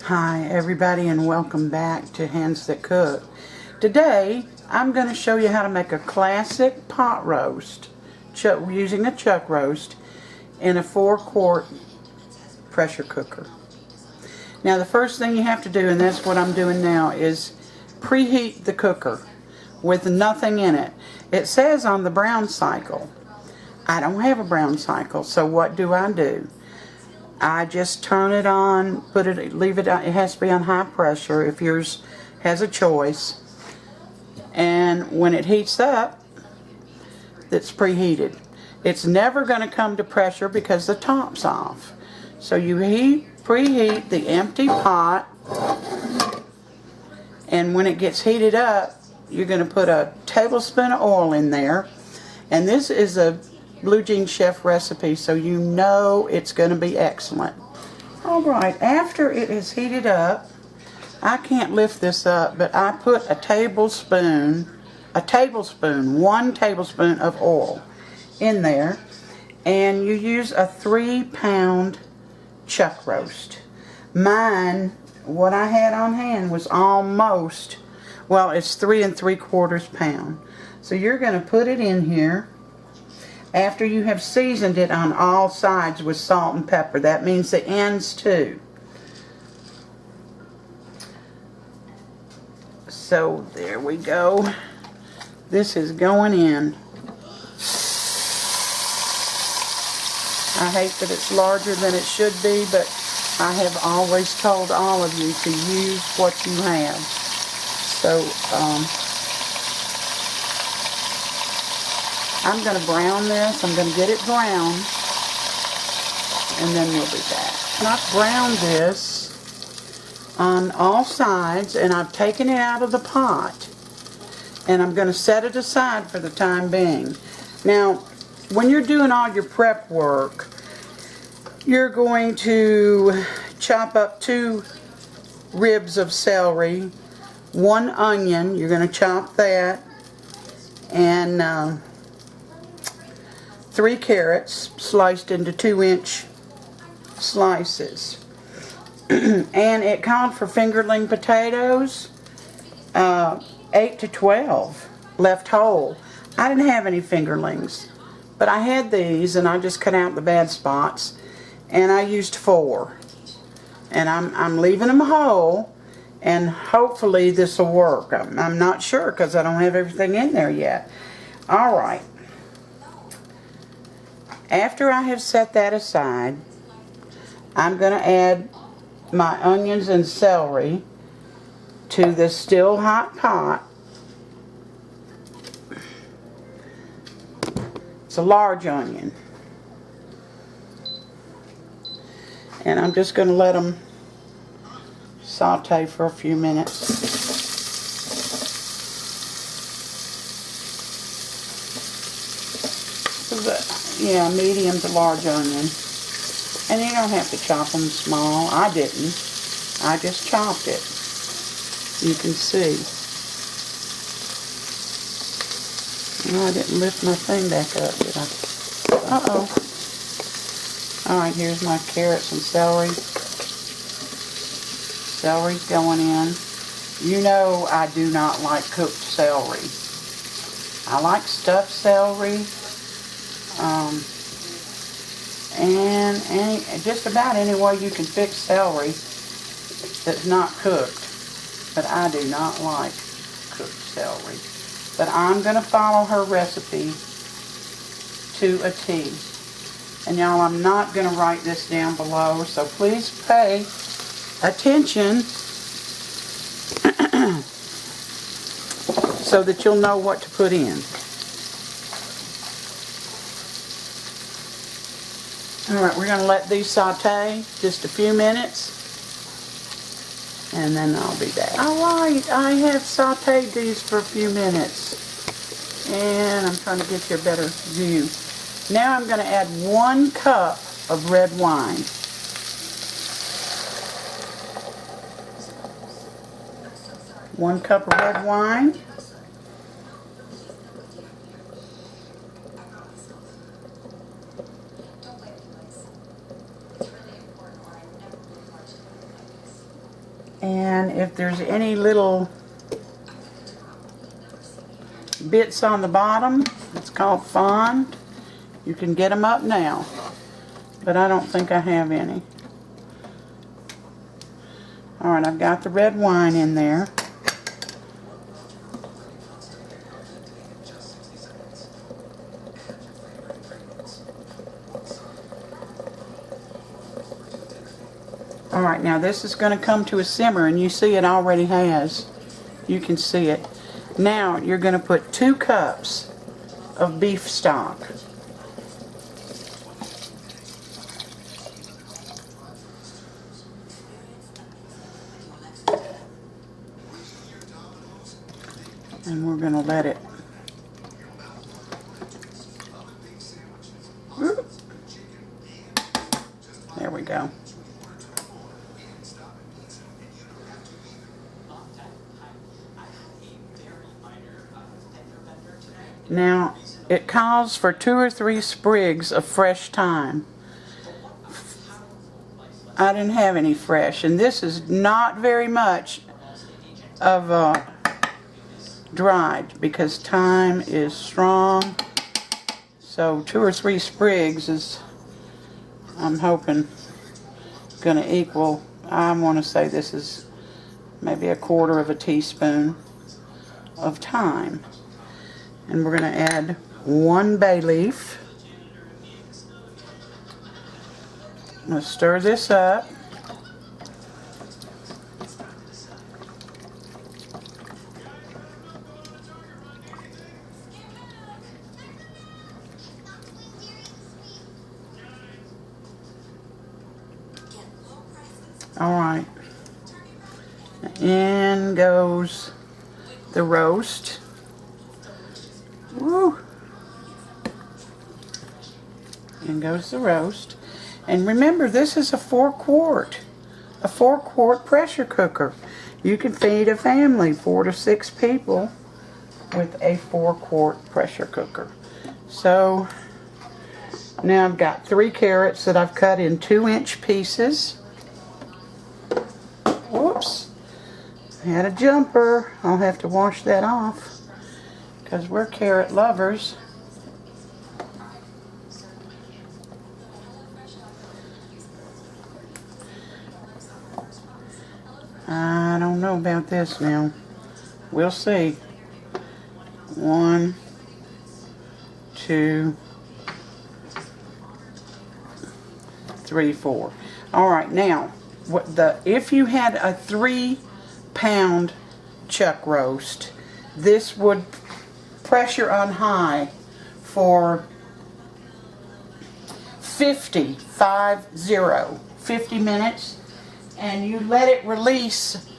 Hi everybody, and welcome back to Handsthatcook. Today I'm going to show you how to make a classic pot roast using a chuck roast in a 4-quart pressure cooker. Now the first thing you have to do, and that's what I'm doing now, is preheat the cooker with nothing in it. It says on the brown cycle. I don't have a brown cycle, so what do? I just turn it on, leave it on. It has to be on high pressure if yours has a choice. And when it heats up, it's preheated. It's never going to come to pressure because the top's off. So you preheat the empty pot, and when it gets heated up, you're going to put a tablespoon of oil in there. And this is a Blue Jean Chef recipe, so you know it's going to be excellent. Alright, after it is heated up, I can't lift this up, but I put one tablespoon of oil in there, and you use a 3-pound chuck roast. Mine, what I had on hand was almost, well, it's 3 3/4 pounds. So you're going to put it in here after you have seasoned it on all sides with salt and pepper. That means the ends too. So there we go. This is going in. I hate that it's larger than it should be, but I have always told all of you to use what you have. So I'm going to brown this. I'm going to get it brown, and then we'll be back. And I've browned this on all sides, and I've taken it out of the pot, and I'm going to set it aside for the time being. Now, when you're doing all your prep work, you're going to chop up 2 ribs of celery, 1 onion. You're going to chop that, and 3 carrots sliced into 2-inch slices. And it called for fingerling potatoes, 8 to 12 left whole. I didn't have any fingerlings, but I had these, and I just cut out the bad spots, and I used 4. And I'm leaving them whole, and hopefully this will work. I'm not sure because I don't have everything in there yet. Alright. After I have set that aside, I'm going to add my onions and celery to the still hot pot. It's a large onion. And I'm just going to let them saute for a few minutes. Yeah, medium to large onion. And you don't have to chop them small. I didn't. I just chopped it. You can see. Oh, I didn't lift my thing back up, did I? Uh-oh. Alright, here's my carrots and celery. Celery's going in. You know I do not like cooked celery. I like stuffed celery. And just about any way you can fix celery that's not cooked. But I do not like cooked celery. But I'm going to follow her recipe to a T. And y'all, I'm not going to write this down below, so please pay attention so that you'll know what to put in. Alright, we're going to let these saute just a few minutes, and then I'll be back. Alright, I have sauteed these for a few minutes, and I'm trying to get you a better view. Now I'm going to add 1 cup of red wine. One cup of red wine. And if there's any little bits on the bottom, it's called fond. You can get them up now, but I don't think I have any. Alright, I've got the red wine in there. Alright, now this is going to come to a simmer, and you see it already has. You can see it. Now you're going to put 2 cups of beef stock. And we're going to let it. There we go. Now, it calls for 2 or 3 sprigs of fresh thyme. I didn't have any fresh, and this is not very much of dried, because thyme is strong. So 2 or 3 sprigs is, I'm hoping, going to equal, I want to say this is maybe 1/4 of a teaspoon of thyme. And we're going to add 1 bay leaf. Let's stir this up. Alright. In goes the roast. Woo! In goes the roast. And remember, this is a 4-quart. A 4-quart pressure cooker. You can feed a family, 4 to 6 people, with a 4-quart pressure cooker. So, now I've got 3 carrots that I've cut in 2-inch pieces. Whoops. I had a jumper. I'll have to wash that off, because we're carrot lovers. I don't know about this now. We'll see. 1, 2, 3, 4. Alright, now, if you had a 3-pound chuck roast, this would pressure on high for 50 minutes, and you let it release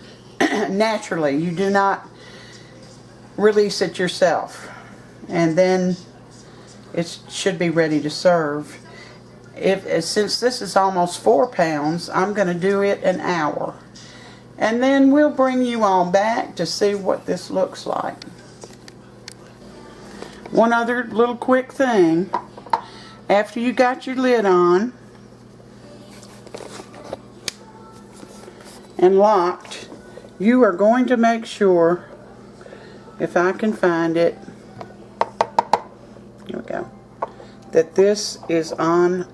naturally. You do not release it yourself, and then it should be ready to serve. Since this is almost 4 pounds, I'm going to do it an hour, and then we'll bring you all back to see what this looks like. One other little quick thing. After you got your lid on and locked, you are going to make sure, if I can find it, here we go, that this is on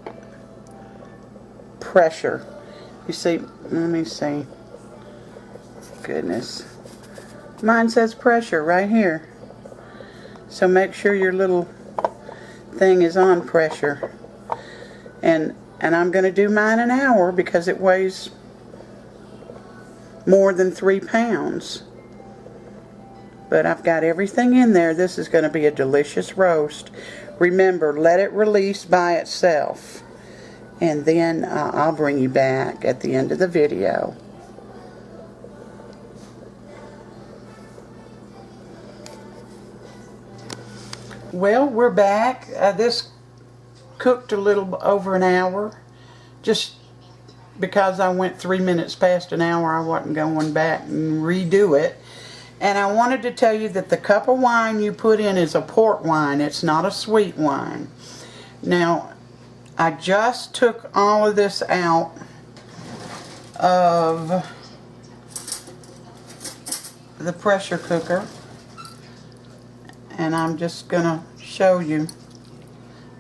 pressure. You see, let me see. Goodness. Mine says pressure right here. So make sure your little thing is on pressure. And I'm going to do mine an hour because it weighs more than 3 pounds. But I've got everything in there. This is going to be a delicious roast. Remember, let it release by itself. And then I'll bring you back at the end of the video. Well, we're back. This cooked a little over an hour. Just because I went 3 minutes past an hour, I wasn't going back and redo it. And I wanted to tell you that the cup of wine you put in is a port wine. It's not a sweet wine. Now, I just took all of this out of the pressure cooker, and I'm just going to show you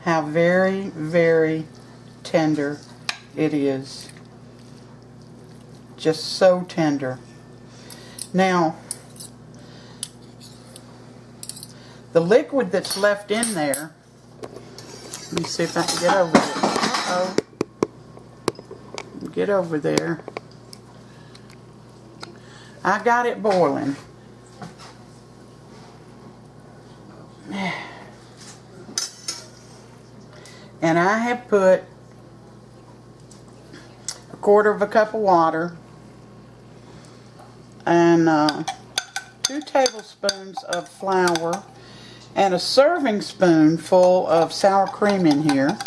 how very, very tender it is. Just so tender. Now, the liquid that's left in there, let me see if I can get over it. Uh-oh. Get over there. I got it boiling. And I have put a quarter of a cup of water and 2 tablespoons of flour and a serving spoonful of sour cream in here.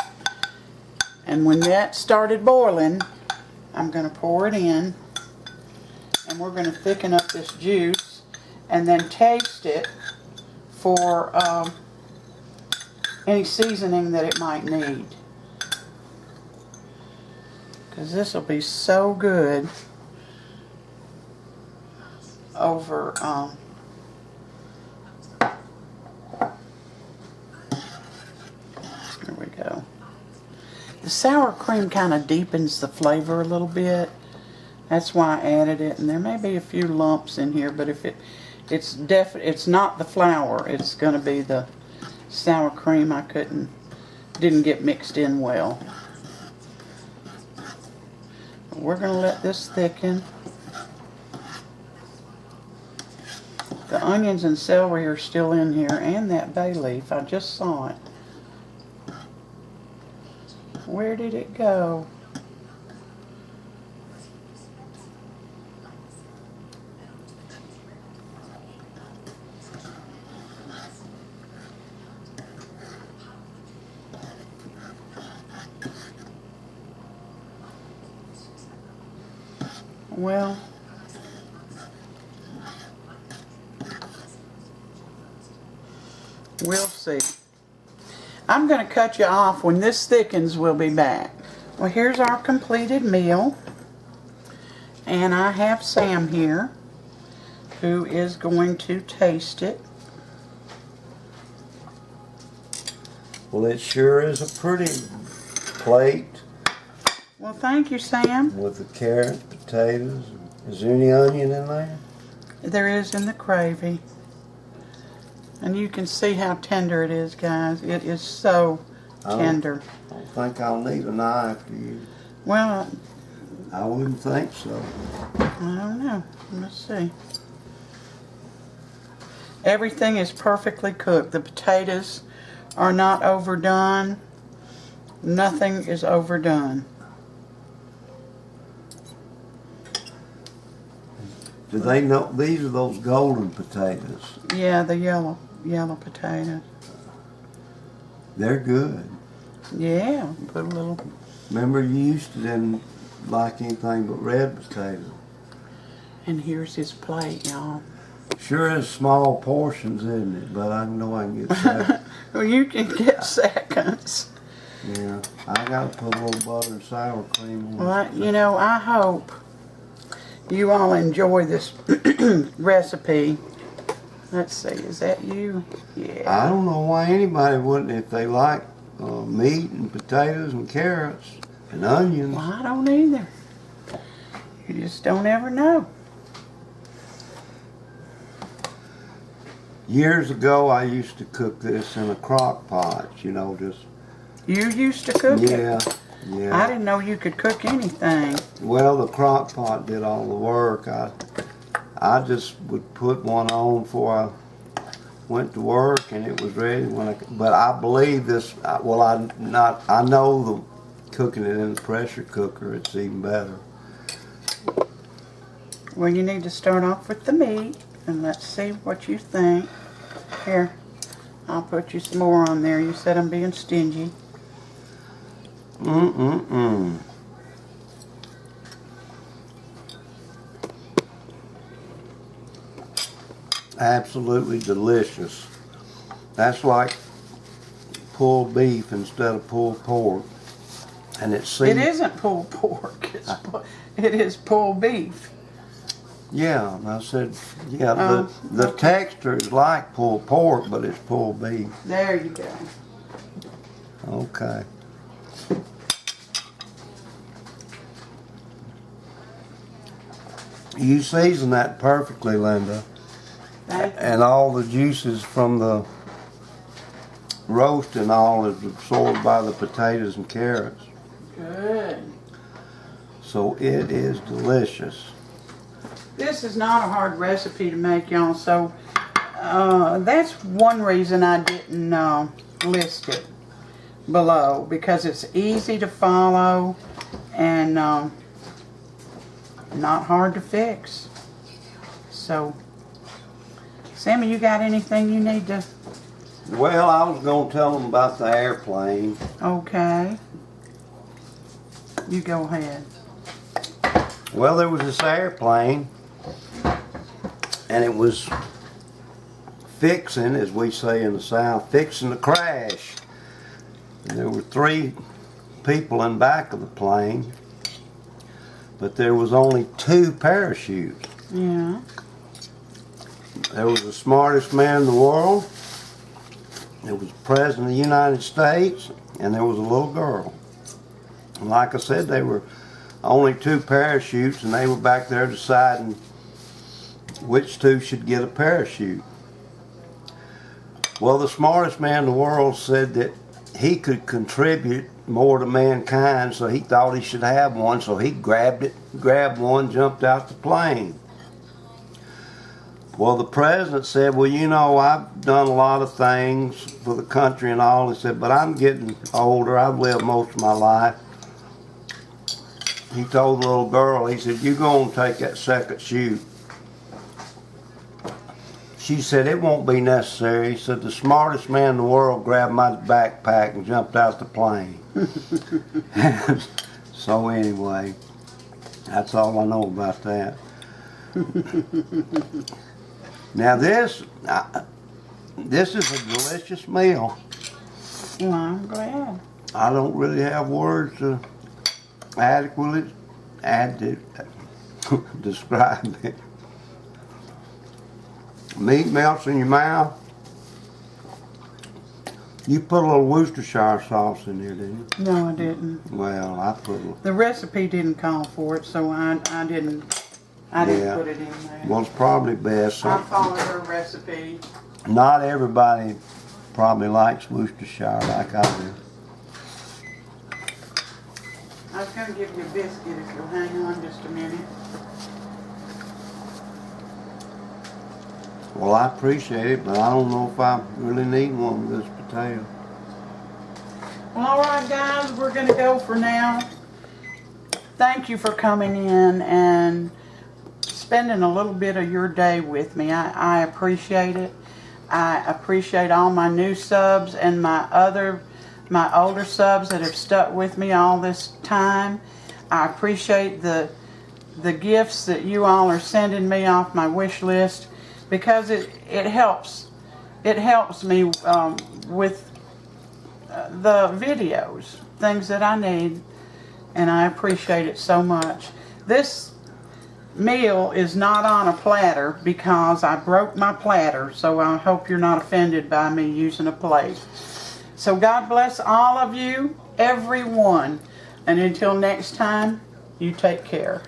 And when that started boiling, I'm going to pour it in, and we're going to thicken up this juice and then taste it for any seasoning that it might need, because this will be so good over there we go. The sour cream kind of deepens the flavor a little bit. That's why I added it, and there may be a few lumps in here, but if it's not the flour, it's going to be the sour cream. Didn't get mixed in well. We're going to let this thicken. The onions and celery are still in here, and that bay leaf. I just saw it. Where did it go? Well, we'll see. I'm going to cut you off. When this thickens, we'll be back. Well, here's our completed meal. And I have Sam here, who is going to taste it. Well, it sure is a pretty plate. Well, thank you, Sam. With the carrot, potatoes. Is there any onion in there? There is in the gravy. And you can see how tender it is, guys. It is so tender. I don't think I'll need a knife, do you? Well, I wouldn't think so. I don't know. Let's see. Everything is perfectly cooked. The potatoes are not overdone. Nothing is overdone. Do they know these are those golden potatoes? Yeah, the yellow potatoes. They're good. Yeah, put a little. Remember, you used to didn't like anything but red potatoes. And here's his plate, y'all. Sure is small portions, isn't it? But I know I can get seconds. Well, you can get seconds. Yeah, I gotta put a little butter and sour cream on. Well, you know, I hope you all enjoy this recipe. Let's see, is that you? Yeah. I don't know why anybody wouldn't if they like meat and potatoes and carrots and onions. Well, I don't either. You just don't ever know. Years ago, I used to cook this in a crock pot, you know, just... You used to cook it? Yeah. I didn't know you could cook anything. Well, the crock pot did all the work. I just would put one on before I went to work, and it was ready when but I believe this. Well, I know the cooking it in the pressure cooker, it's even better. Well, you need to start off with the meat, and let's see what you think. Here, I'll put you some more on there. You said I'm being stingy. Absolutely delicious. That's like pulled beef instead of pulled pork. And It isn't pulled pork. It is pulled beef. Yeah, I said, yeah, the okay. texture is like pulled pork, but it's pulled beef. There you go. Okay. You season that perfectly, Linda. Thank you. And all the juices from the roast and all is absorbed by the potatoes and carrots. Good. So it is delicious. This is not a hard recipe to make, y'all, so that's one reason I didn't list it below, because it's easy to follow and not hard to fix. So, Sammy, you got anything you need to... Well, I was going to tell them about the airplane. Okay. You go ahead. Well, there was this airplane, and it was fixing, as we say in the South, fixing to crash. And there were 3 people in back of the plane, but there was only 2 parachutes. Yeah. There was the smartest man in the world, there was the President of the United States, and there was a little girl. And like I said, they were only 2 parachutes, and they were back there deciding which 2 should get a parachute. Well, the smartest man in the world said that he could contribute more to mankind, so he thought he should have one, so he grabbed one, jumped out the plane. Well, the president said, well, you know, I've done a lot of things for the country and all. He said, but I'm getting older. I've lived most of my life. He told the little girl, he said, you go and take that second chute. She said, it won't be necessary. He said, the smartest man in the world grabbed my backpack and jumped out the plane. So anyway, that's all I know about that. Now this is a delicious meal. Well, I'm glad. I don't really have words to adequately describe it. Meat melts in your mouth. You put a little Worcestershire sauce in there, didn't you? No, I didn't. Well, I put a little. The recipe didn't call for it, so I didn't Yeah. put it in there. Well, it's probably best. I followed her recipe. Not everybody probably likes Worcestershire like I do. I was going to give you a biscuit if you'll hang on just a minute. Well, I appreciate it, but I don't know if I really need one with this potato. Well, all right, guys, we're going to go for now. Thank you for coming in and spending a little bit of your day with me. I appreciate it. I appreciate all my new subs and my older subs that have stuck with me all this time. I appreciate the gifts that you all are sending me off my wish list, because it helps me with the videos, things that I need, and I appreciate it so much. This meal is not on a platter because I broke my platter, so I hope you're not offended by me using a plate. So God bless all of you, everyone, and until next time, you take care.